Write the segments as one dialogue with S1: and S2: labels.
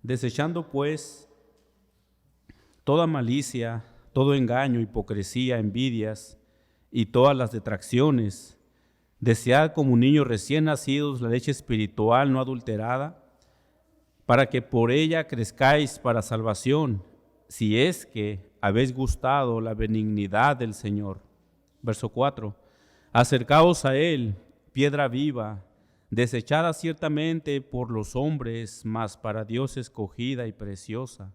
S1: Desechando pues toda malicia, todo engaño, hipocresía, envidias y todas las detracciones, desead como niños recién nacidos la leche espiritual no adulterada, para que por ella crezcáis para salvación, si es que habéis gustado la benignidad del Señor. Verso 4. Acercaos a Él, piedra viva, desechada ciertamente por los hombres, mas para Dios escogida y preciosa.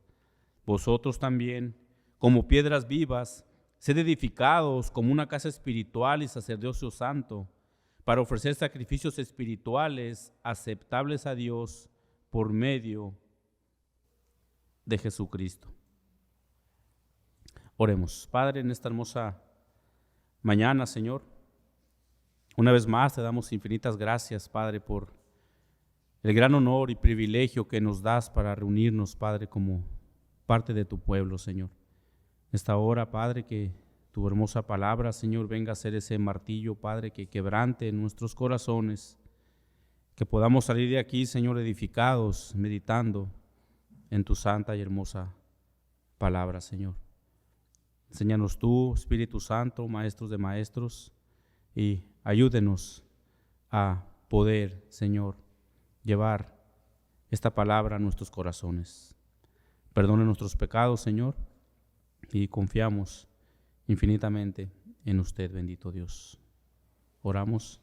S1: Vosotros también, como piedras vivas, sed edificados como una casa espiritual y sacerdocio santo, para ofrecer sacrificios espirituales aceptables a Dios por medio de Jesucristo. Oremos. Padre, en esta hermosa mañana, Señor, una vez más te damos infinitas gracias, Padre, por el gran honor y privilegio que nos das para reunirnos, Padre, como parte de tu pueblo, Señor. Esta hora, Padre, que tu hermosa palabra, Señor, venga a ser ese martillo, Padre, que quebrante en nuestros corazones, que podamos salir de aquí, Señor, edificados, meditando en tu santa y hermosa palabra, Señor. Enséñanos tú, Espíritu Santo, maestros de maestros, y ayúdenos a poder, Señor, llevar esta palabra a nuestros corazones. Perdone nuestros pecados, Señor, y confiamos infinitamente en usted, bendito Dios. Oramos.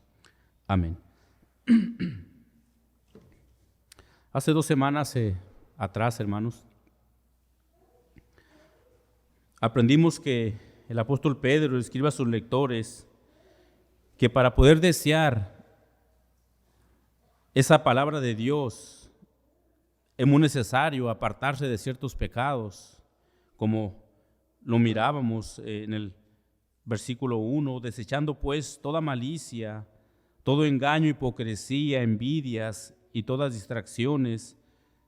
S1: Amén. Hace 2 semanas atrás, hermanos, aprendimos que el apóstol Pedro escribe a sus lectores que para poder desear esa palabra de Dios es muy necesario apartarse de ciertos pecados, como lo mirábamos en el versículo 1, desechando pues toda malicia, todo engaño, hipocresía, envidias y todas distracciones,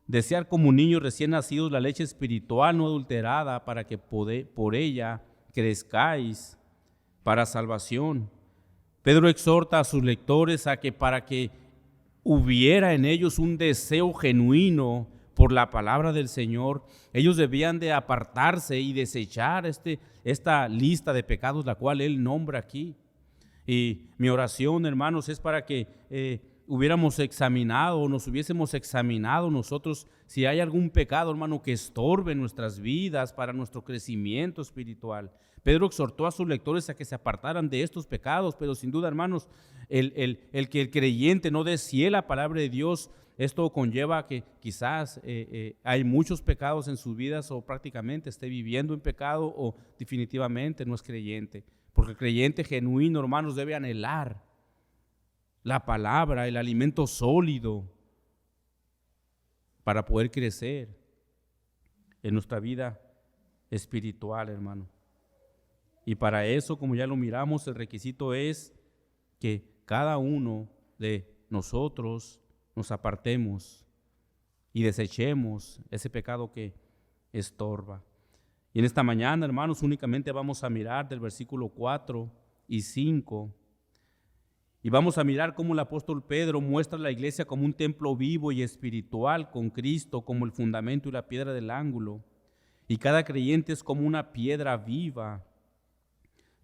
S1: desear como niños recién nacidos la leche espiritual no adulterada, para que por ella crezcáis para salvación. Pedro exhorta a sus lectores a que para que hubiera en ellos un deseo genuino por la palabra del Señor, ellos debían de apartarse y desechar esta lista de pecados, la cual él nombra aquí. Y mi oración, hermanos, es para que hubiéramos examinado, nos hubiésemos examinado nosotros si hay algún pecado, hermano, que estorbe nuestras vidas para nuestro crecimiento espiritual. Pedro exhortó a sus lectores a que se apartaran de estos pecados, pero sin duda, hermanos, el que el creyente no desee la palabra de Dios, esto conlleva que quizás hay muchos pecados en sus vidas, o prácticamente esté viviendo en pecado, o definitivamente no es creyente. Porque el creyente genuino, hermanos, debe anhelar la palabra, el alimento sólido, para poder crecer en nuestra vida espiritual, hermano. Y para eso, como ya lo miramos, el requisito es que cada uno de nosotros nos apartemos y desechemos ese pecado que estorba. Y en esta mañana, hermanos, únicamente vamos a mirar del versículo 4 y 5. Y vamos a mirar cómo el apóstol Pedro muestra a la iglesia como un templo vivo y espiritual, con Cristo como el fundamento y la piedra del ángulo. Y cada creyente es como una piedra viva.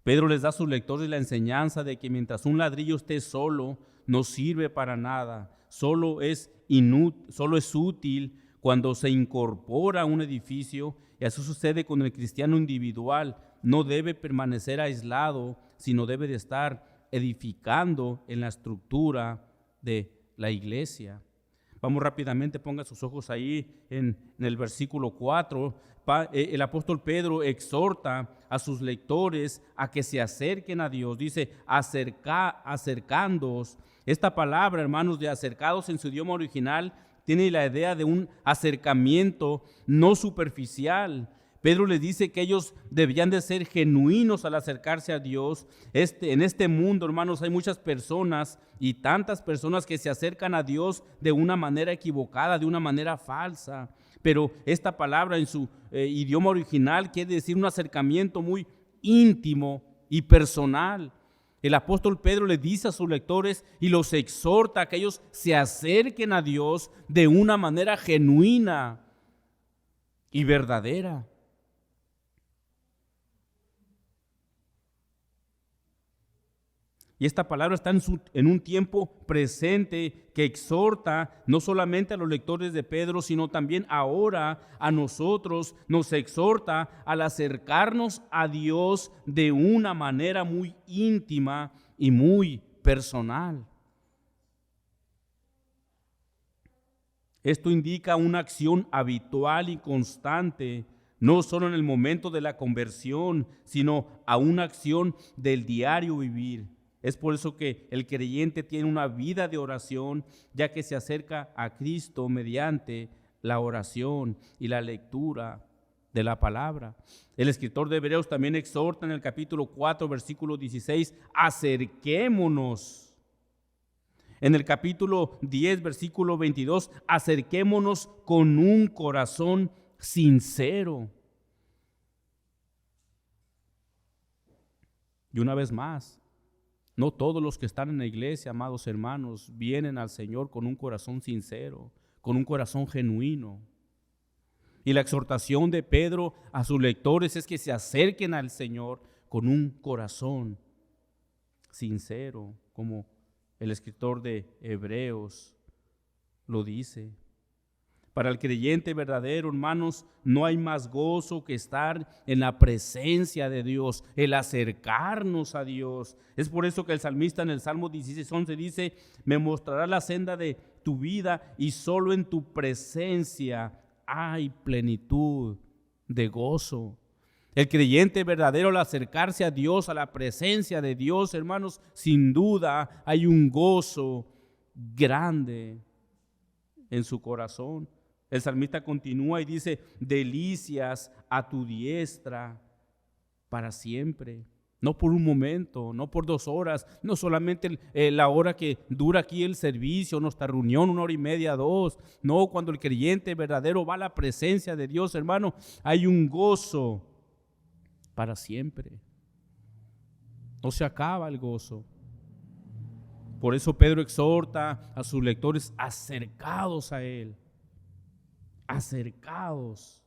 S1: Pedro les da a sus lectores la enseñanza de que mientras un ladrillo esté solo, no sirve para nada. Solo es útil cuando se incorpora a un edificio, y eso sucede con el cristiano individual. No debe permanecer aislado, sino debe de estar edificando en la estructura de la iglesia. Vamos rápidamente, ponga sus ojos ahí en el versículo 4. El apóstol Pedro exhorta a sus lectores a que se acerquen a Dios. Dice, acercándoos. Esta palabra, hermanos, de acercados en su idioma original, tiene la idea de un acercamiento no superficial. Pedro les dice que ellos debían de ser genuinos al acercarse a Dios. En este mundo, hermanos, hay muchas personas y tantas personas que se acercan a Dios de una manera equivocada, de una manera falsa. Pero esta palabra en su idioma original quiere decir un acercamiento muy íntimo y personal. El apóstol Pedro le dice a sus lectores y los exhorta a que ellos se acerquen a Dios de una manera genuina y verdadera. Y esta palabra está en un tiempo presente que exhorta no solamente a los lectores de Pedro, sino también ahora a nosotros. Nos exhorta al acercarnos a Dios de una manera muy íntima y muy personal. Esto indica una acción habitual y constante, no solo en el momento de la conversión, sino a una acción del diario vivir. Es por eso que el creyente tiene una vida de oración, ya que se acerca a Cristo mediante la oración y la lectura de la palabra. El escritor de Hebreos también exhorta en el capítulo 4, versículo 16, acerquémonos. En el capítulo 10, versículo 22, acerquémonos con un corazón sincero. Y una vez más, no todos los que están en la iglesia, amados hermanos, vienen al Señor con un corazón sincero, con un corazón genuino. Y la exhortación de Pedro a sus lectores es que se acerquen al Señor con un corazón sincero, como el escritor de Hebreos lo dice. Para el creyente verdadero, hermanos, no hay más gozo que estar en la presencia de Dios, el acercarnos a Dios. Es por eso que el salmista en el Salmo 16:11 dice, me mostrará la senda de tu vida y solo en tu presencia hay plenitud de gozo. El creyente verdadero, al acercarse a Dios, a la presencia de Dios, hermanos, sin duda hay un gozo grande en su corazón. El salmista continúa y dice, delicias a tu diestra para siempre. No por un momento, no por 2 horas, no solamente la hora que dura aquí el servicio, nuestra reunión, 1 hora y media, 2. No, cuando el creyente verdadero va a la presencia de Dios, hermano, hay un gozo para siempre. No se acaba el gozo. Por eso Pedro exhorta a sus lectores acercados a Él. Acercados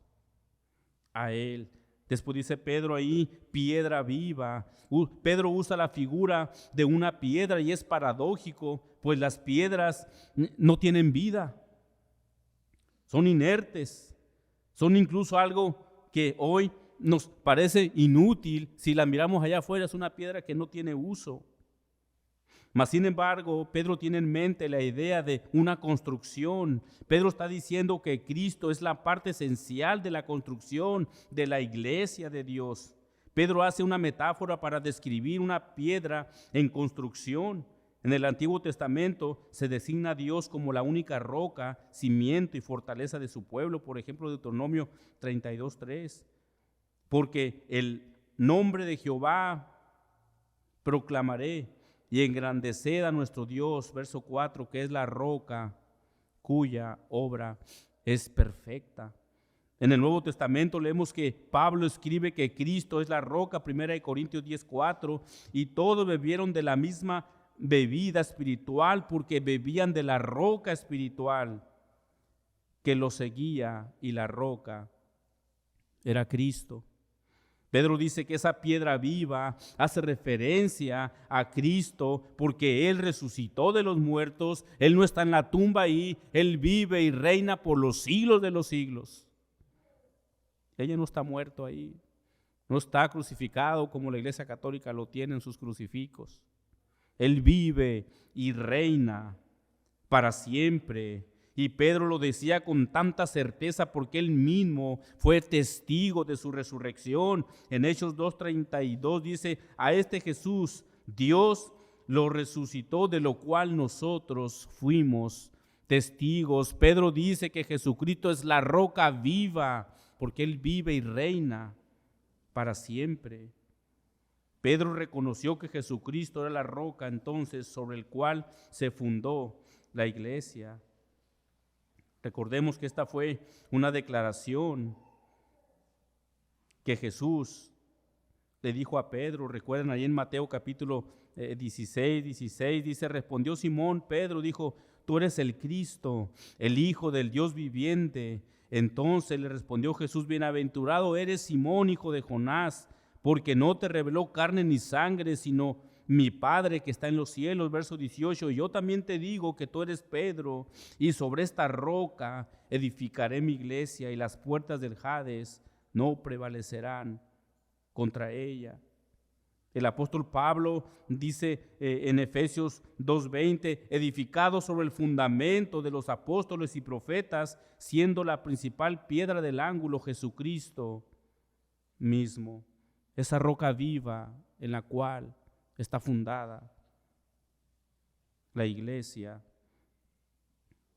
S1: a Él. Después dice Pedro ahí, piedra viva. Pedro usa la figura de una piedra y es paradójico, pues las piedras no tienen vida. Son inertes. Son incluso algo que hoy nos parece inútil. Si la miramos allá afuera, es una piedra que no tiene uso. Mas, sin embargo, Pedro tiene en mente la idea de una construcción. Pedro está diciendo que Cristo es la parte esencial de la construcción de la iglesia de Dios. Pedro hace una metáfora para describir una piedra en construcción. En el Antiguo Testamento se designa a Dios como la única roca, cimiento y fortaleza de su pueblo. Por ejemplo, Deuteronomio 32:3. Porque el nombre de Jehová proclamaré y engrandeced a nuestro Dios, verso 4, que es la roca cuya obra es perfecta. En el Nuevo Testamento leemos que Pablo escribe que Cristo es la roca, 1 Corintios 10:4, y todos bebieron de la misma bebida espiritual porque bebían de la roca espiritual que los seguía, y la roca era Cristo. Pedro dice que esa piedra viva hace referencia a Cristo porque Él resucitó de los muertos. Él no está en la tumba ahí, Él vive y reina por los siglos de los siglos. Ella no está muerto ahí, no está crucificado como la Iglesia Católica lo tiene en sus crucifijos. Él vive y reina para siempre. Y Pedro lo decía con tanta certeza porque él mismo fue testigo de su resurrección. En Hechos 2:32 dice, a este Jesús Dios lo resucitó, de lo cual nosotros fuimos testigos. Pedro dice que Jesucristo es la roca viva porque Él vive y reina para siempre. Pedro reconoció que Jesucristo era la roca entonces sobre el cual se fundó la iglesia. Recordemos que esta fue una declaración que Jesús le dijo a Pedro. Recuerden ahí en Mateo capítulo 16, dice, respondió Simón Pedro, dijo, tú eres el Cristo, el Hijo del Dios viviente. Entonces le respondió Jesús, bienaventurado eres Simón, hijo de Jonás, porque no te reveló carne ni sangre, sino mi Padre que está en los cielos. Verso 18, yo también te digo que tú eres Pedro, y sobre esta roca edificaré mi iglesia, y las puertas del Hades no prevalecerán contra ella. El apóstol Pablo dice en Efesios 2:20, edificado sobre el fundamento de los apóstoles y profetas, siendo la principal piedra del ángulo Jesucristo mismo, esa roca viva en la cual está fundada la iglesia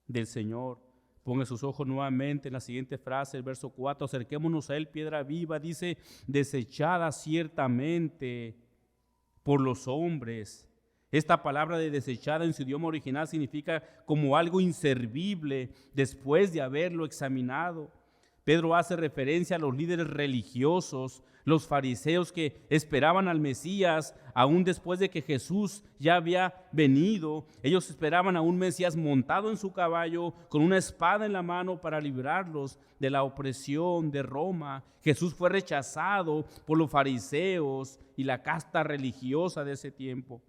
S1: del Señor. Ponga sus ojos nuevamente en la siguiente frase, el verso 4, acerquémonos a él, piedra viva, dice, desechada ciertamente por los hombres. Esta palabra de desechada en su idioma original significa como algo inservible después de haberlo examinado. Pedro hace referencia a los líderes religiosos, los fariseos que esperaban al Mesías aún después de que Jesús ya había venido. Ellos esperaban a un Mesías montado en su caballo, con una espada en la mano para librarlos de la opresión de Roma. Jesús fue rechazado por los fariseos y la casta religiosa de ese tiempo.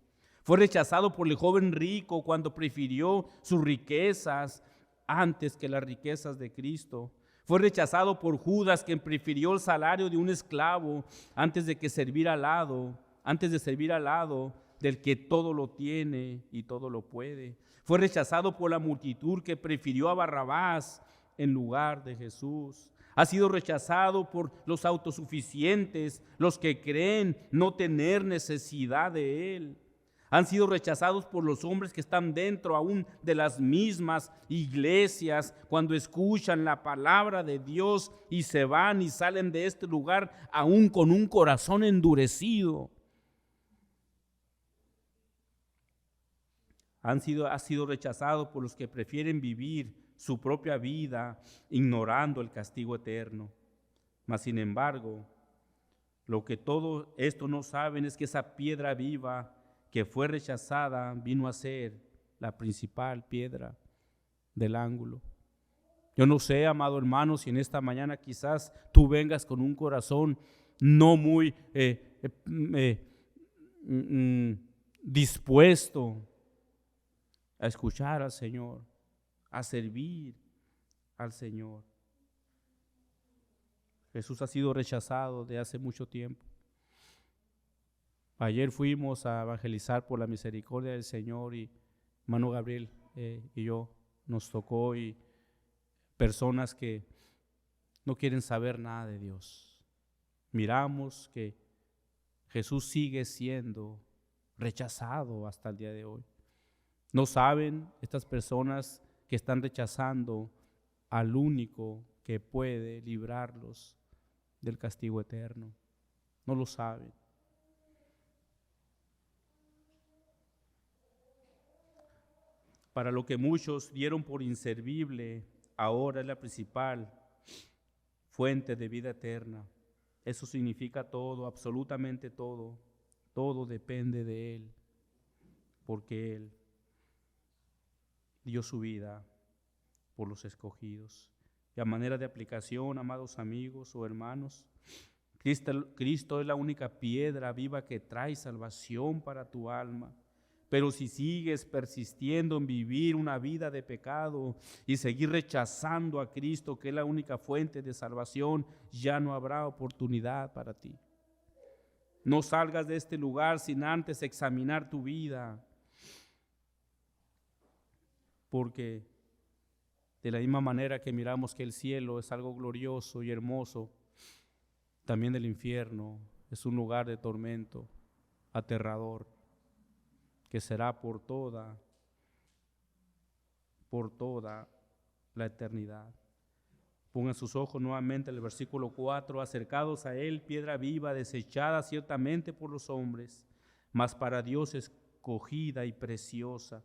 S1: Fue rechazado por el joven rico cuando prefirió sus riquezas antes que las riquezas de Cristo. Fue rechazado por Judas, quien prefirió el salario de un esclavo antes de servir al lado del que todo lo tiene y todo lo puede. Fue rechazado por la multitud que prefirió a Barrabás en lugar de Jesús. Ha sido rechazado por los autosuficientes, los que creen no tener necesidad de él. Han sido rechazados por los hombres que están dentro aún de las mismas iglesias cuando escuchan la palabra de Dios y se van y salen de este lugar aún con un corazón endurecido. Ha sido rechazado por los que prefieren vivir su propia vida ignorando el castigo eterno. Mas sin embargo, lo que todo esto no saben es que esa piedra viva que fue rechazada vino a ser la principal piedra del ángulo. Yo no sé, amado hermano, si en esta mañana quizás tú vengas con un corazón no muy dispuesto a escuchar al Señor, a servir al Señor. Jesús ha sido rechazado de hace mucho tiempo. Ayer fuimos a evangelizar por la misericordia del Señor y hermano Gabriel y yo nos tocó y personas que no quieren saber nada de Dios. Miramos que Jesús sigue siendo rechazado hasta el día de hoy. No saben estas personas que están rechazando al único que puede librarlos del castigo eterno. No lo saben. Para lo que muchos dieron por inservible, ahora es la principal fuente de vida eterna. Eso significa todo, absolutamente todo. Todo depende de Él, porque Él dio su vida por los escogidos. Y a manera de aplicación, amados amigos o hermanos, Cristo es la única piedra viva que trae salvación para tu alma. Pero si sigues persistiendo en vivir una vida de pecado y seguir rechazando a Cristo, que es la única fuente de salvación, ya no habrá oportunidad para ti. No salgas de este lugar sin antes examinar tu vida, porque de la misma manera que miramos que el cielo es algo glorioso y hermoso, también el infierno es un lugar de tormento aterrador, que será por toda la eternidad. Pongan sus ojos nuevamente en el versículo 4, acercados a él, piedra viva, desechada ciertamente por los hombres, mas para Dios escogida y preciosa.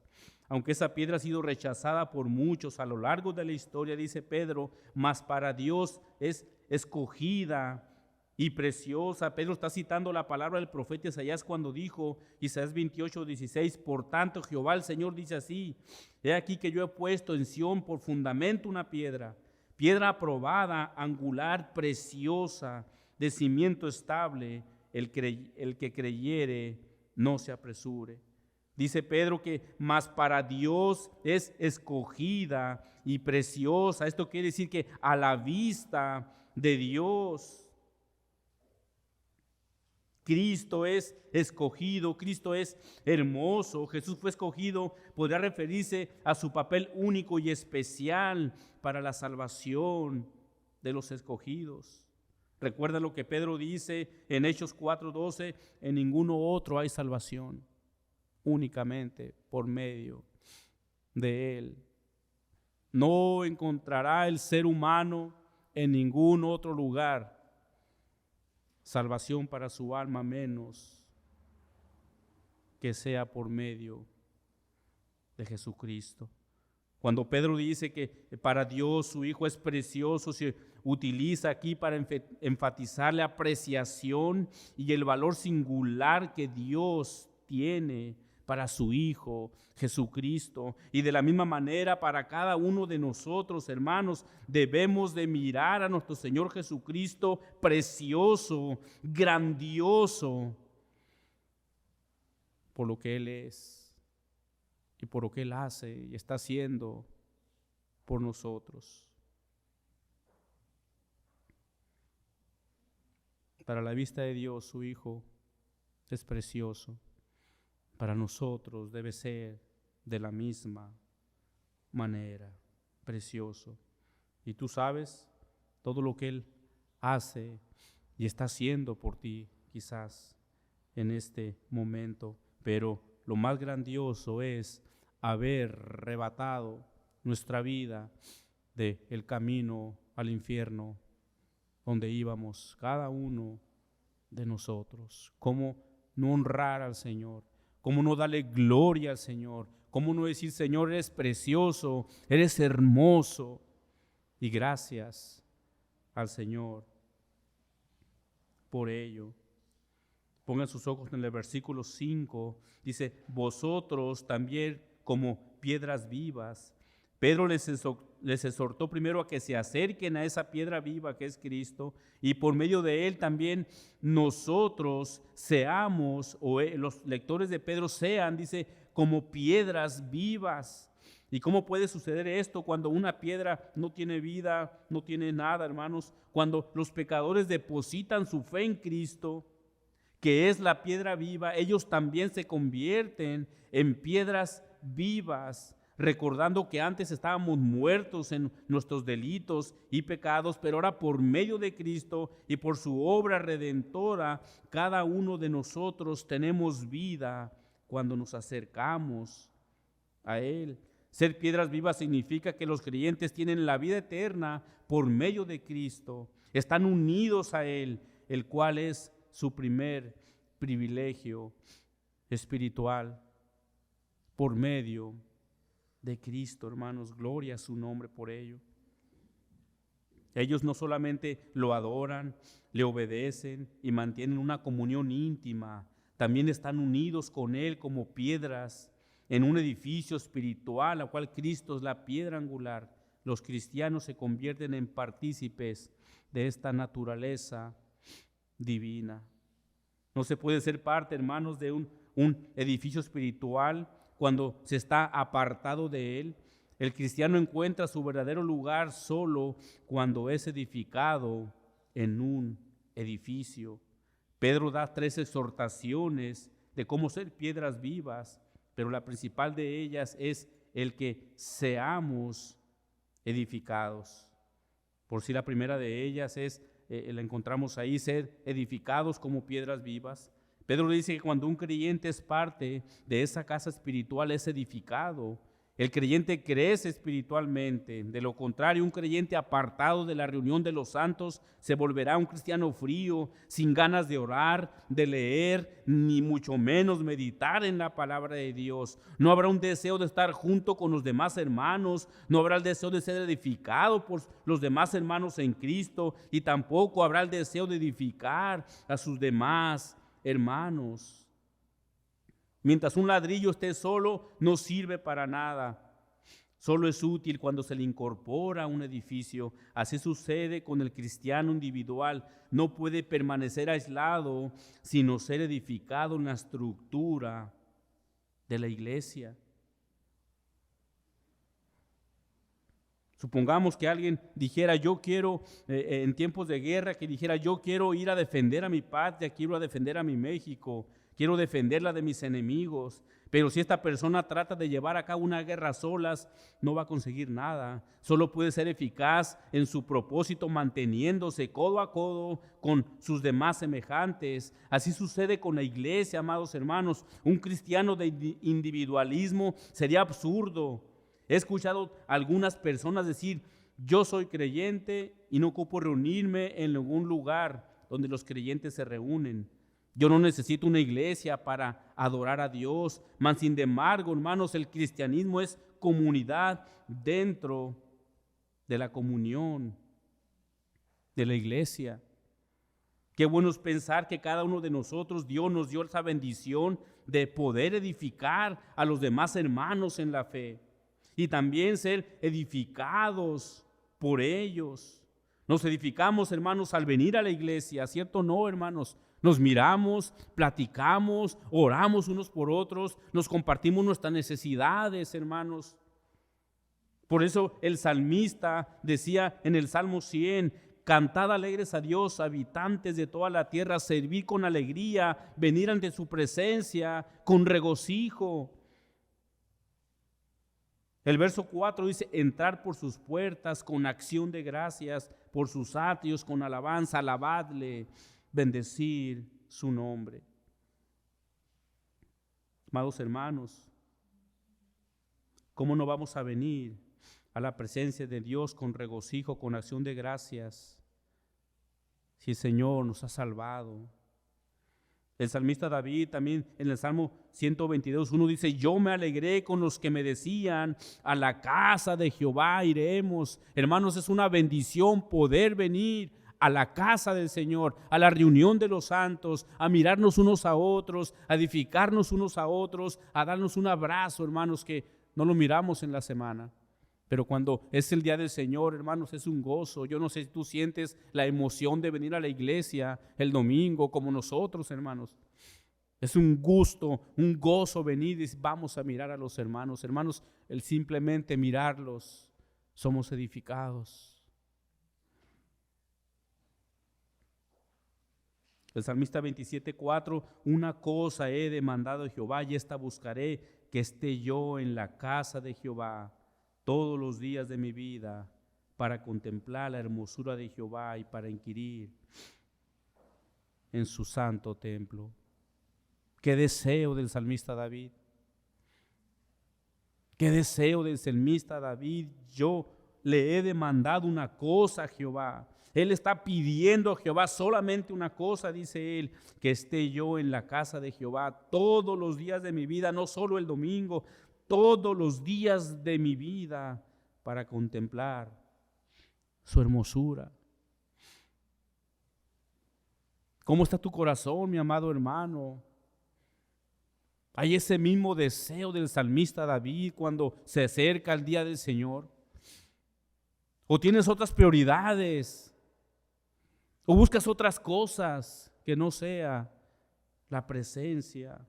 S1: Aunque esa piedra ha sido rechazada por muchos a lo largo de la historia, dice Pedro, mas para Dios es escogida y preciosa. Pedro está citando la palabra del profeta Isaías cuando dijo, Isaías 28:16, por tanto Jehová el Señor dice así, he aquí que yo he puesto en Sión por fundamento una piedra, piedra aprobada, angular, preciosa, de cimiento estable, el que creyere no se apresure. Dice Pedro que mas para Dios es escogida y preciosa. Esto quiere decir que a la vista de Dios, Cristo es escogido, Cristo es hermoso, Jesús fue escogido, podría referirse a su papel único y especial para la salvación de los escogidos. Recuerda lo que Pedro dice en Hechos 4:12, en ninguno otro hay salvación, únicamente por medio de Él. No encontrará el ser humano en ningún otro lugar salvación para su alma, menos que sea por medio de Jesucristo. Cuando Pedro dice que para Dios su Hijo es precioso, se utiliza aquí para enfatizar la apreciación y el valor singular que Dios tiene para su Hijo Jesucristo. Y de la misma manera para cada uno de nosotros, hermanos, debemos de mirar a nuestro Señor Jesucristo precioso, grandioso, por lo que Él es y por lo que Él hace y está haciendo por nosotros. Para la vista de Dios, su Hijo es precioso. Para nosotros debe ser de la misma manera, precioso. Y tú sabes todo lo que Él hace y está haciendo por ti, quizás en este momento. Pero lo más grandioso es haber arrebatado nuestra vida del camino al infierno donde íbamos cada uno de nosotros. ¿Cómo no honrar al Señor? ¿Cómo no darle gloria al Señor? ¿Cómo no decir, Señor, eres precioso, eres hermoso? Y gracias al Señor por ello. Pongan sus ojos en el versículo 5. Dice, vosotros también como piedras vivas. Pedro les exhortó primero a que se acerquen a esa piedra viva que es Cristo, y por medio de Él también nosotros seamos, o los lectores de Pedro sean, dice, como piedras vivas. ¿Y cómo puede suceder esto cuando una piedra no tiene vida, no tiene nada, hermanos? Cuando los pecadores depositan su fe en Cristo, que es la piedra viva, ellos también se convierten en piedras vivas, recordando que antes estábamos muertos en nuestros delitos y pecados, pero ahora por medio de Cristo y por su obra redentora, cada uno de nosotros tenemos vida cuando nos acercamos a Él. Ser piedras vivas significa que los creyentes tienen la vida eterna por medio de Cristo, están unidos a Él, el cual es su primer privilegio espiritual por medio de Cristo, hermanos. Gloria a su nombre por ello. Ellos no solamente lo adoran, le obedecen y mantienen una comunión íntima, también están unidos con Él como piedras en un edificio espiritual, la cual Cristo es la piedra angular. Los cristianos se convierten en partícipes de esta naturaleza divina. No se puede ser parte, hermanos, de un edificio espiritual cuando se está apartado de Él. El cristiano encuentra su verdadero lugar solo cuando es edificado en un edificio. Pedro da 3 exhortaciones de cómo ser piedras vivas, pero la principal de ellas es el que seamos edificados. Por si la primera de ellas es, la encontramos ahí, ser edificados como piedras vivas. Pedro dice que cuando un creyente es parte de esa casa espiritual es edificado El creyente crece espiritualmente. De lo contrario, un creyente apartado de la reunión de los santos se volverá un cristiano frío, sin ganas de orar, de leer, ni mucho menos meditar en la palabra de Dios. No habrá un deseo de estar junto con los demás hermanos, no habrá el deseo de ser edificado por los demás hermanos en Cristo, y tampoco habrá el deseo de edificar a sus demás hermanos. Mientras un ladrillo esté solo, no sirve para nada. Solo es útil cuando se le incorpora a un edificio. Así sucede con el cristiano individual. No puede permanecer aislado, sino ser edificado en la estructura de la iglesia. Supongamos que alguien dijera, yo quiero, en tiempos de guerra, que dijera, yo quiero ir a defender a mi patria, quiero ir a defender a mi México, quiero defenderla de mis enemigos. Pero si esta persona trata de llevar a cabo una guerra a solas, no va a conseguir nada. Solo puede ser eficaz en su propósito manteniéndose codo a codo con sus demás semejantes. Así sucede con la iglesia, amados hermanos. Un cristiano de individualismo sería absurdo. He escuchado a algunas personas decir, yo soy creyente y no ocupo reunirme en ningún lugar donde los creyentes se reúnen. Yo no necesito una iglesia para adorar a Dios. Mas sin embargo, hermanos, el cristianismo es comunidad dentro de la comunión de la iglesia. Qué bueno es pensar que cada uno de nosotros, Dios nos dio esa bendición de poder edificar a los demás hermanos en la fe y también ser edificados por ellos. Nos edificamos, hermanos, al venir a la iglesia, ¿cierto o no, hermanos? Nos miramos, platicamos, oramos unos por otros, nos compartimos nuestras necesidades, hermanos. Por eso el salmista decía en el Salmo 100, cantad alegres a Dios, habitantes de toda la tierra, servid con alegría, venir ante su presencia con regocijo. El verso 4 dice, entrar por sus puertas con acción de gracias, por sus atrios con alabanza, alabadle, bendecir su nombre. Amados hermanos, ¿cómo no vamos a venir a la presencia de Dios con regocijo, con acción de gracias, si el Señor nos ha salvado? El salmista David también en el Salmo 122:1 dice, yo me alegré con los que me decían, a la casa de Jehová iremos. Hermanos, es una bendición poder venir a la casa del Señor, a la reunión de los santos, a mirarnos unos a otros, a edificarnos unos a otros, a darnos un abrazo, hermanos, que no lo miramos en la semana. Pero cuando es el día del Señor, hermanos, es un gozo. Yo no sé si tú sientes la emoción de venir a la iglesia el domingo como nosotros, hermanos. Es un gusto, un gozo venir y vamos a mirar a los hermanos. Hermanos, el simplemente mirarlos, somos edificados. El salmista 27:4, una cosa he demandado de Jehová y esta buscaré, que esté yo en la casa de Jehová todos los días de mi vida, para contemplar la hermosura de Jehová y para inquirir en su santo templo. Qué deseo del salmista David. Qué deseo del salmista David. Yo le he demandado una cosa a Jehová. Él está pidiendo a Jehová solamente una cosa, dice él, que esté yo en la casa de Jehová todos los días de mi vida, no solo el domingo, todos los días de mi vida, para contemplar su hermosura. ¿Cómo está tu corazón, mi amado hermano? ¿Hay ese mismo deseo del salmista David cuando se acerca el día del Señor? ¿O tienes otras prioridades? ¿O buscas otras cosas que no sea la presencia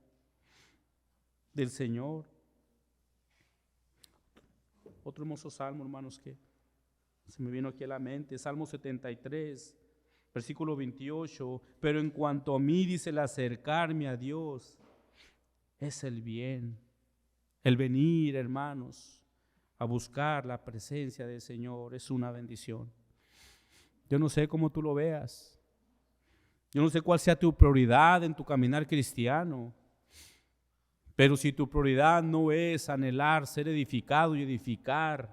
S1: del Señor? Otro hermoso salmo, hermanos, que se me vino aquí a la mente, Salmo 73, versículo 28, pero en cuanto a mí, dice, el acercarme a Dios es el bien, el venir, hermanos, a buscar la presencia del Señor es una bendición. Yo no sé cómo tú lo veas, yo no sé cuál sea tu prioridad en tu caminar cristiano, Pero si tu prioridad no es anhelar ser edificado y edificar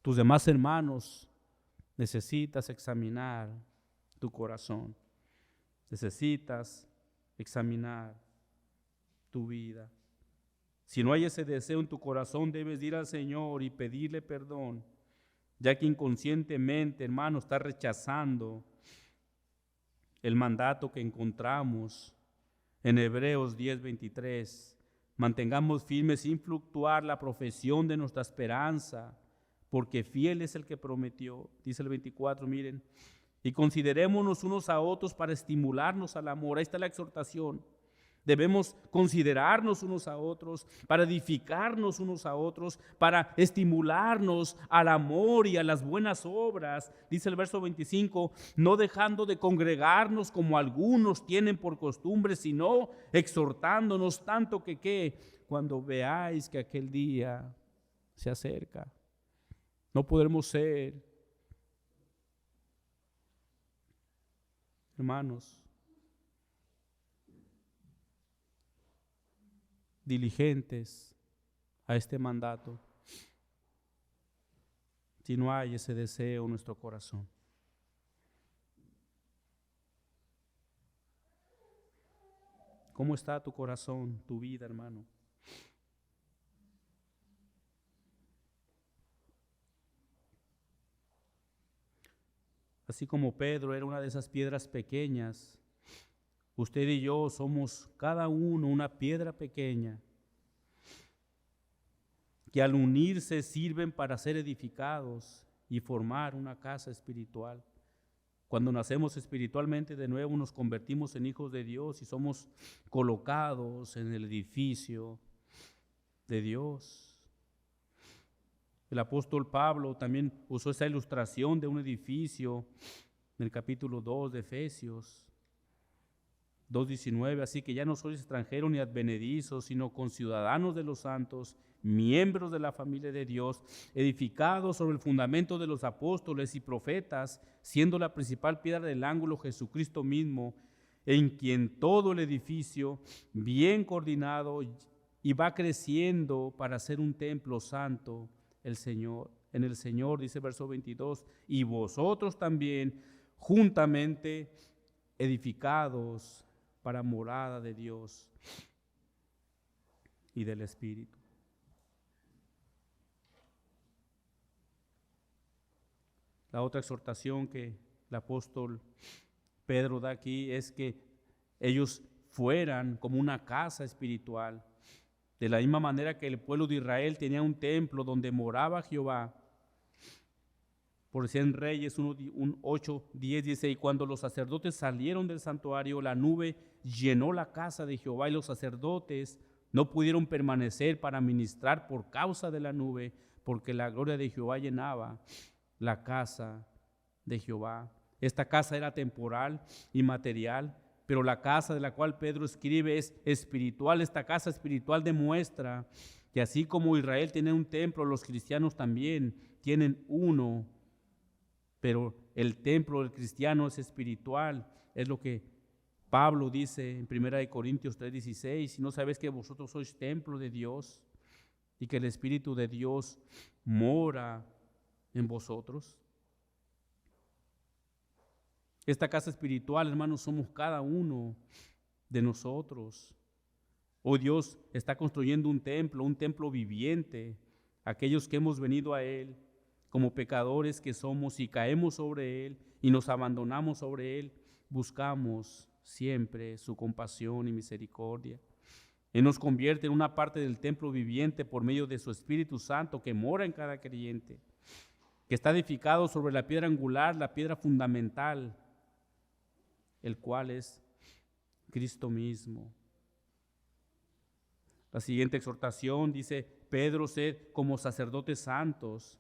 S1: tus demás hermanos, necesitas examinar tu corazón. Necesitas examinar tu vida. Si no hay ese deseo en tu corazón, debes ir al Señor y pedirle perdón, ya que inconscientemente, hermano, estás rechazando el mandato que encontramos en Hebreos 10:23. Mantengamos firmes sin fluctuar la profesión de nuestra esperanza, porque fiel es el que prometió. Dice el 24, miren, y considerémonos unos a otros para estimularnos al amor. Ahí está la exhortación. Debemos considerarnos unos a otros, para edificarnos unos a otros, para estimularnos al amor y a las buenas obras. Dice el verso 25, no dejando de congregarnos como algunos tienen por costumbre, sino exhortándonos tanto que cuando veáis que aquel día se acerca. No podremos ser, hermanos, diligentes a este mandato si no hay ese deseo en nuestro corazón. ¿Cómo está tu corazón, tu vida, hermano? Así como Pedro era una de esas piedras pequeñas, usted y yo somos cada uno una piedra pequeña que al unirse sirven para ser edificados y formar una casa espiritual. Cuando nacemos espiritualmente de nuevo nos convertimos en hijos de Dios y somos colocados en el edificio de Dios. El apóstol Pablo también usó esa ilustración de un edificio en el capítulo 2 de Efesios 2:19, así que ya no sois extranjeros ni advenedizos, sino conciudadanos de los santos, miembros de la familia de Dios, edificados sobre el fundamento de los apóstoles y profetas, siendo la principal piedra del ángulo Jesucristo mismo, en quien todo el edificio, bien coordinado, y va creciendo para ser un templo santo, en el Señor, dice el verso 22, y vosotros también, juntamente edificados para morada de Dios y del Espíritu. La otra exhortación que el apóstol Pedro da aquí es que ellos fueran como una casa espiritual. De la misma manera que el pueblo de Israel tenía un templo donde moraba Jehová. Por decir en Reyes 8:10 dice, y cuando los sacerdotes salieron del santuario, la nube llenó la casa de Jehová y los sacerdotes no pudieron permanecer para ministrar por causa de la nube, porque la gloria de Jehová llenaba la casa de Jehová. Esta casa era temporal y material, pero la casa de la cual Pedro escribe es espiritual. Esta casa espiritual demuestra que así como Israel tiene un templo, los cristianos también tienen uno, pero el templo del cristiano es espiritual. Es lo que Pablo dice en 1 Corintios 3:16, si no sabéis que vosotros sois templo de Dios y que el Espíritu de Dios mora en vosotros. Esta casa espiritual, hermanos, somos cada uno de nosotros. Hoy Dios está construyendo un templo viviente. Aquellos que hemos venido a Él como pecadores que somos y caemos sobre Él y nos abandonamos sobre Él, buscamos siempre su compasión y misericordia. Él nos convierte en una parte del templo viviente por medio de su Espíritu Santo que mora en cada creyente, que está edificado sobre la piedra angular, la piedra fundamental, el cual es Cristo mismo. La siguiente exhortación dice, Pedro, sed como sacerdotes santos.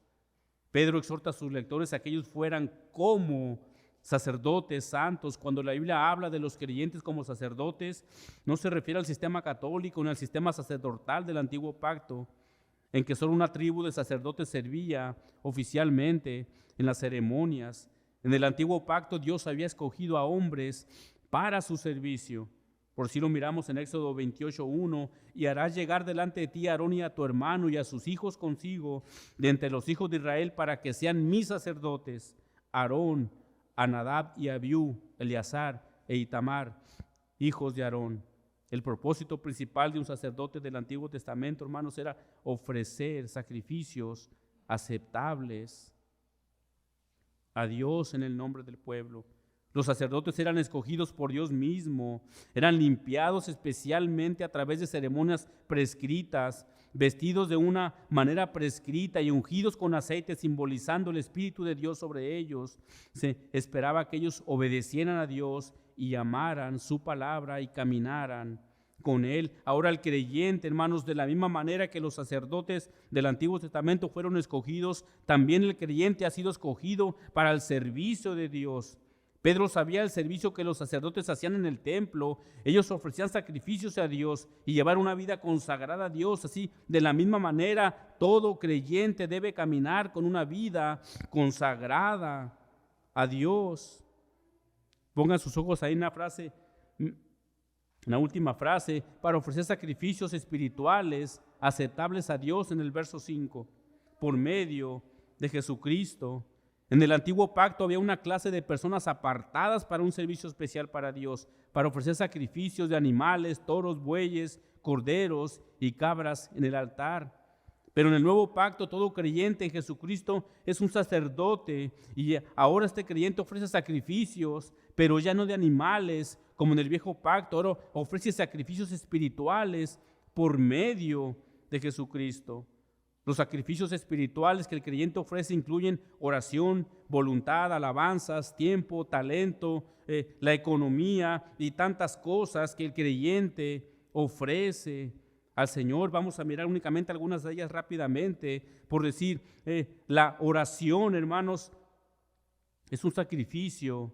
S1: Pedro exhorta a sus lectores a que ellos fueran como sacerdotes santos. Cuando la Biblia habla de los creyentes como sacerdotes, no se refiere al sistema católico ni al sistema sacerdotal del antiguo pacto, en que solo una tribu de sacerdotes servía oficialmente en las ceremonias. En el antiguo pacto Dios había escogido a hombres para su servicio. Por si lo miramos en Éxodo 28:1, y harás llegar delante de ti a Aarón y a tu hermano y a sus hijos consigo, de entre los hijos de Israel, para que sean mis sacerdotes, Aarón, a Nadab y Abiú, Eleazar e Itamar, hijos de Aarón. El propósito principal de un sacerdote del Antiguo Testamento, hermanos, era ofrecer sacrificios aceptables a Dios en el nombre del pueblo. Los sacerdotes eran escogidos por Dios mismo, eran limpiados especialmente a través de ceremonias prescritas, vestidos de una manera prescrita y ungidos con aceite, simbolizando el Espíritu de Dios sobre ellos. Se esperaba que ellos obedecieran a Dios y amaran su palabra y caminaran con Él. Ahora el creyente, hermanos, de la misma manera que los sacerdotes del Antiguo Testamento fueron escogidos, también el creyente ha sido escogido para el servicio de Dios. Pedro sabía el servicio que los sacerdotes hacían en el templo. Ellos ofrecían sacrificios a Dios y llevaron una vida consagrada a Dios. Así, de la misma manera, todo creyente debe caminar con una vida consagrada a Dios. Pongan sus ojos ahí en la última frase, para ofrecer sacrificios espirituales aceptables a Dios en el verso 5, por medio de Jesucristo. En el antiguo pacto había una clase de personas apartadas para un servicio especial para Dios, para ofrecer sacrificios de animales, toros, bueyes, corderos y cabras en el altar. Pero en el nuevo pacto todo creyente en Jesucristo es un sacerdote, y ahora este creyente ofrece sacrificios, pero ya no de animales como en el viejo pacto. Ahora ofrece sacrificios espirituales por medio de Jesucristo. Los sacrificios espirituales que el creyente ofrece incluyen oración, voluntad, alabanzas, tiempo, talento, la economía y tantas cosas que el creyente ofrece al Señor. Vamos a mirar únicamente algunas de ellas rápidamente. Por decir, la oración, hermanos, es un sacrificio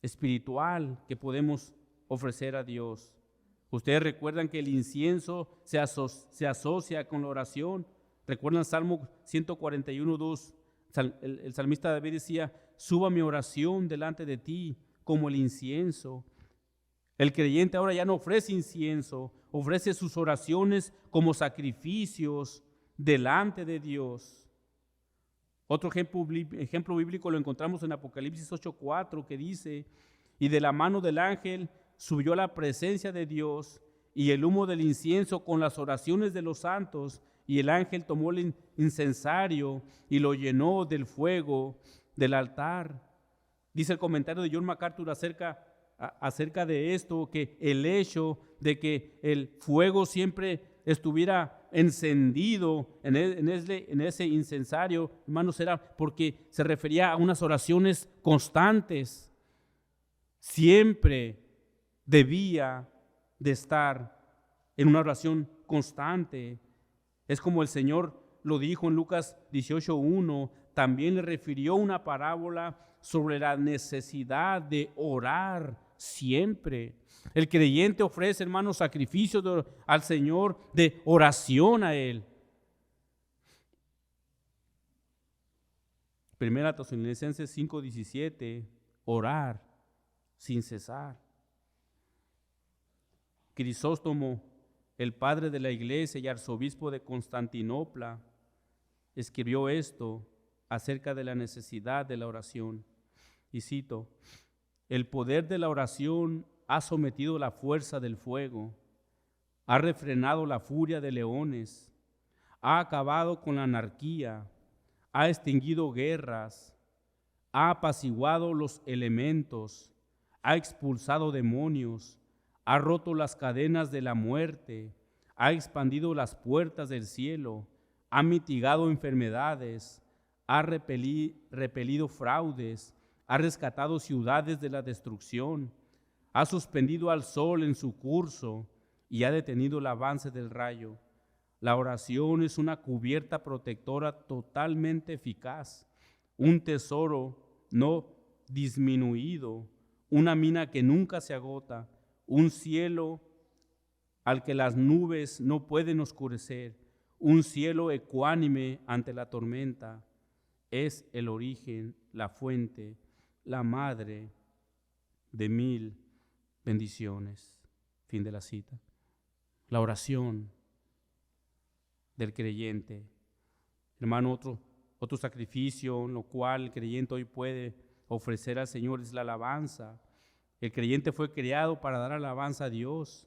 S1: espiritual que podemos ofrecer a Dios. Ustedes recuerdan que el incienso se asocia con la oración. ¿Recuerdan el Salmo 141:2? El salmista David decía: suba mi oración delante de ti como el incienso. El creyente ahora ya no ofrece incienso, ofrece sus oraciones como sacrificios delante de Dios. Otro ejemplo bíblico lo encontramos en Apocalipsis 8:4, que dice: y de la mano del ángel subió a la presencia de Dios, y el humo del incienso con las oraciones de los santos, y el ángel tomó el incensario y lo llenó del fuego del altar. Dice el comentario de John MacArthur acerca de esto, que el hecho de que el fuego siempre estuviera encendido en ese incensario, hermanos, era porque se refería a unas oraciones constantes. Siempre debía de estar en una oración constante. Es como el Señor lo dijo en Lucas 18:1, también le refirió una parábola sobre la necesidad de orar siempre. El creyente ofrece, hermanos, sacrificios al Señor de oración a Él. Primera Tesalonicenses 5:17, orar sin cesar. Crisóstomo, el padre de la iglesia y arzobispo de Constantinopla, escribió esto acerca de la necesidad de la oración. Y cito: el poder de la oración ha sometido la fuerza del fuego, ha refrenado la furia de leones, ha acabado con la anarquía, ha extinguido guerras, ha apaciguado los elementos, ha expulsado demonios, ha roto las cadenas de la muerte, ha expandido las puertas del cielo, ha mitigado enfermedades, ha repelido fraudes, ha rescatado ciudades de la destrucción, ha suspendido al sol en su curso y ha detenido el avance del rayo. La oración es una cubierta protectora totalmente eficaz, un tesoro no disminuido, una mina que nunca se agota, un cielo al que las nubes no pueden oscurecer, un cielo ecuánime ante la tormenta. Es el origen, la fuente, la madre de 1000 bendiciones. Fin de la cita. La oración del creyente. Hermano, otro sacrificio en lo cual el creyente hoy puede ofrecer al Señor es la alabanza. El creyente fue creado para dar alabanza a Dios.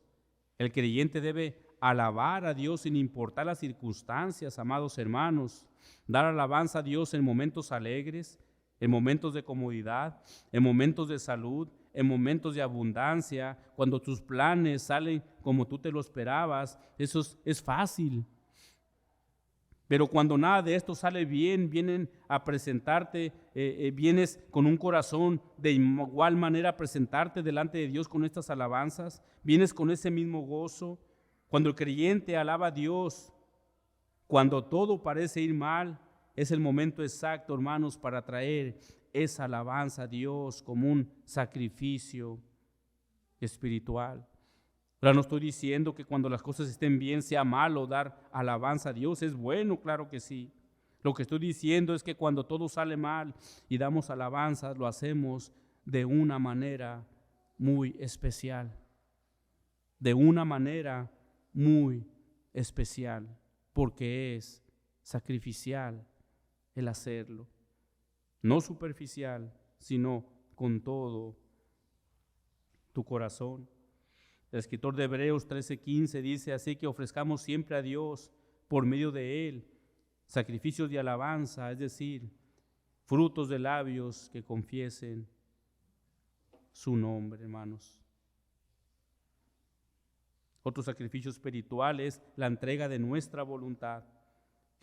S1: El creyente debe alabar a Dios sin importar las circunstancias, amados hermanos. Dar alabanza a Dios en momentos alegres, en momentos de comodidad, en momentos de salud, en momentos de abundancia, cuando tus planes salen como tú te lo esperabas. Eso es fácil. Pero cuando nada de esto sale bien, vienen a presentarte, vienes con un corazón de igual manera a presentarte delante de Dios con estas alabanzas, vienes con ese mismo gozo. Cuando el creyente alaba a Dios, cuando todo parece ir mal, es el momento exacto, hermanos, para traer esa alabanza a Dios como un sacrificio espiritual. Ahora no estoy diciendo que cuando las cosas estén bien sea malo dar alabanza a Dios, es bueno, claro que sí. Lo que estoy diciendo es que cuando todo sale mal y damos alabanza, lo hacemos de una manera muy especial. De una manera muy especial, porque es sacrificial el hacerlo. No superficial, sino con todo tu corazón. El escritor de Hebreos 13:15 dice: así que ofrezcamos siempre a Dios por medio de Él sacrificios de alabanza, es decir, frutos de labios que confiesen su nombre, hermanos. Otro sacrificio espiritual es la entrega de nuestra voluntad.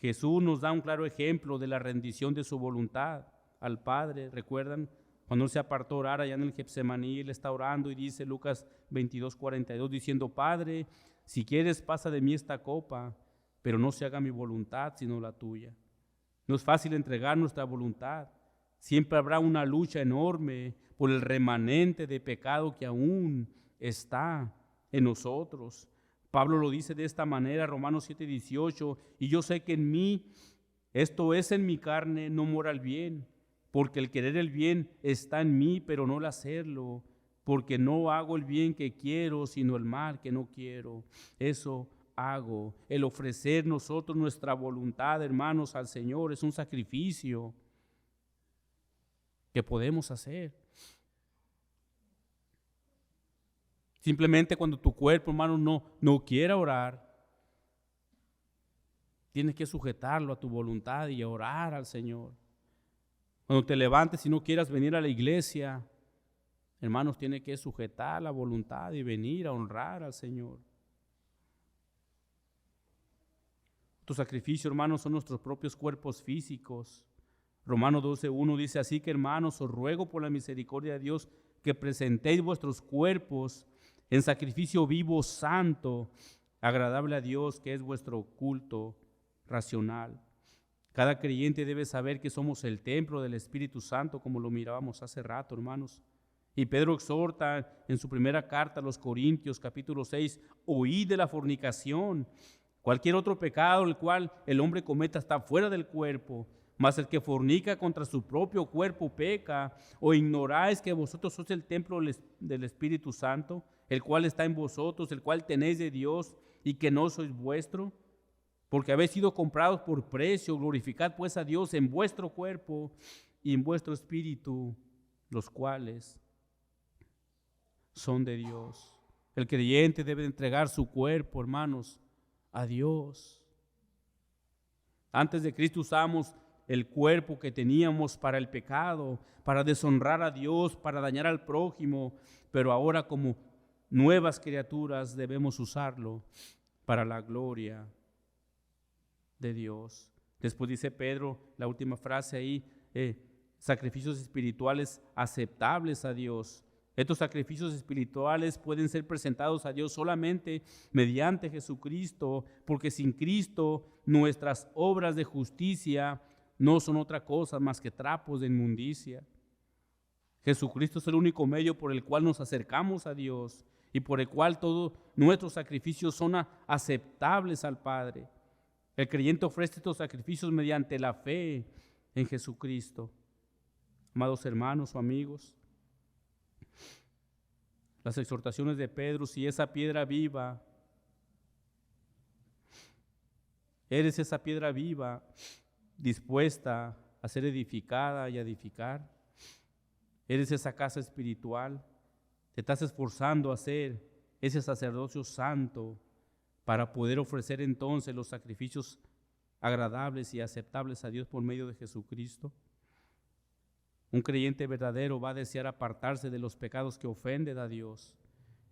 S1: Jesús nos da un claro ejemplo de la rendición de su voluntad al Padre. ¿Recuerdan? Cuando Él se apartó a orar allá en el Getsemaní, Él está orando y dice Lucas 22:42, diciendo: Padre, si quieres pasa de mí esta copa, pero no se haga mi voluntad sino la tuya. No es fácil entregar nuestra voluntad. Siempre habrá una lucha enorme por el remanente de pecado que aún está en nosotros. Pablo lo dice de esta manera, Romanos 7:18, y yo sé que en mí, esto es en mi carne, no mora el bien, porque el querer el bien está en mí, pero no el hacerlo, porque no hago el bien que quiero, sino el mal que no quiero. Eso hago. El ofrecer nosotros nuestra voluntad, hermanos, al Señor es un sacrificio que podemos hacer. Simplemente cuando tu cuerpo, hermano, no quiera orar, tienes que sujetarlo a tu voluntad y orar al Señor. Cuando te levantes y no quieras venir a la iglesia, hermanos, tienes que sujetar la voluntad y venir a honrar al Señor. Tu sacrificio, hermanos, son nuestros propios cuerpos físicos. Romanos 12:1 dice: así que, hermanos, os ruego por la misericordia de Dios que presentéis vuestros cuerpos en sacrificio vivo, santo, agradable a Dios, que es vuestro culto racional. Cada creyente debe saber que somos el templo del Espíritu Santo, como lo mirábamos hace rato, hermanos. Y Pedro exhorta en su primera carta a los Corintios, capítulo 6, huid de la fornicación. Cualquier otro pecado el cual el hombre cometa está fuera del cuerpo, mas el que fornica contra su propio cuerpo peca. ¿O ignoráis que vosotros sois el templo del Espíritu Santo, el cual está en vosotros, el cual tenéis de Dios, y que no sois vuestro? Porque habéis sido comprados por precio. Glorificad pues a Dios en vuestro cuerpo y en vuestro espíritu, los cuales son de Dios. El creyente debe entregar su cuerpo, hermanos, a Dios. Antes de Cristo usamos el cuerpo que teníamos para el pecado, para deshonrar a Dios, para dañar al prójimo, pero ahora como nuevas criaturas debemos usarlo para la gloria de Dios. Después dice Pedro, la última frase ahí, sacrificios espirituales aceptables a Dios. Estos sacrificios espirituales pueden ser presentados a Dios solamente mediante Jesucristo, porque sin Cristo nuestras obras de justicia no son otra cosa más que trapos de inmundicia. Jesucristo es el único medio por el cual nos acercamos a Dios y por el cual todos nuestros sacrificios son aceptables al Padre. El creyente ofrece estos sacrificios mediante la fe en Jesucristo. Amados hermanos o amigos, las exhortaciones de Pedro, si esa piedra viva, eres esa piedra viva, dispuesta a ser edificada y a edificar. Eres esa casa espiritual, te estás esforzando a ser ese sacerdocio santo para poder ofrecer entonces los sacrificios agradables y aceptables a Dios por medio de Jesucristo. Un creyente verdadero va a desear apartarse de los pecados que ofenden a Dios.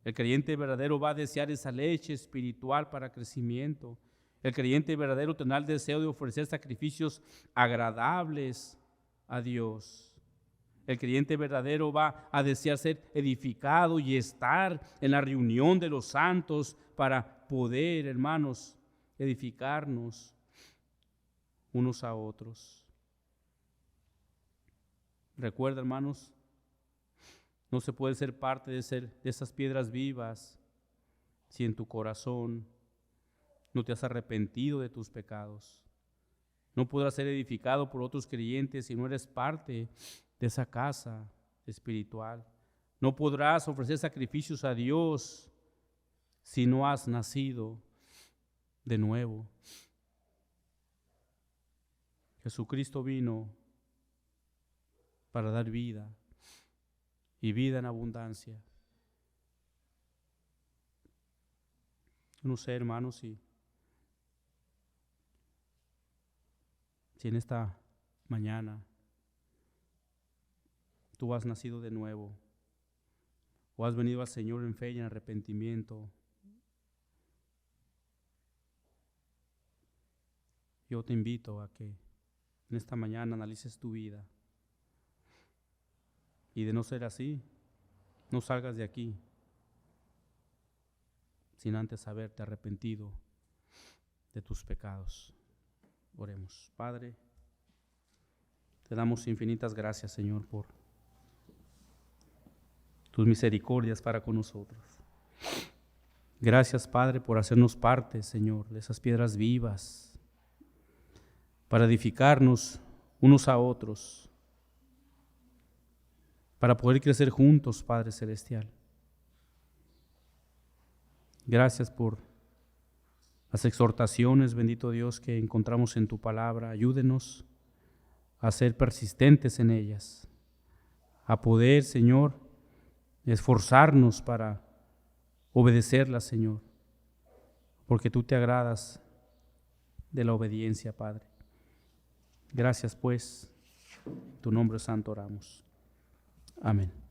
S1: El creyente verdadero va a desear esa leche espiritual para crecimiento. El creyente verdadero tendrá el deseo de ofrecer sacrificios agradables a Dios. El creyente verdadero va a desear ser edificado y estar en la reunión de los santos para poder, hermanos, edificarnos unos a otros. Recuerda, hermanos, no se puede ser parte de esas piedras vivas si en tu corazón no te has arrepentido de tus pecados. No podrás ser edificado por otros creyentes si no eres parte de esa casa espiritual. No podrás ofrecer sacrificios a Dios si no has nacido de nuevo. Jesucristo vino para dar vida y vida en abundancia. Yo no sé, hermanos, si en esta mañana tú has nacido de nuevo o has venido al Señor en fe y en arrepentimiento. Yo te invito a que en esta mañana analices tu vida y, de no ser así, no salgas de aquí sin antes haberte arrepentido de tus pecados. Oremos. Padre, te damos infinitas gracias, Señor, por tus misericordias para con nosotros. Gracias, Padre, por hacernos parte, Señor, de esas piedras vivas, para edificarnos unos a otros, para poder crecer juntos, Padre Celestial. Gracias por las exhortaciones, bendito Dios, que encontramos en tu palabra. Ayúdenos a ser persistentes en ellas, a poder, Señor, esforzarnos para obedecerlas, Señor, porque tú te agradas de la obediencia, Padre. Gracias, pues, en tu nombre santo oramos. Amén.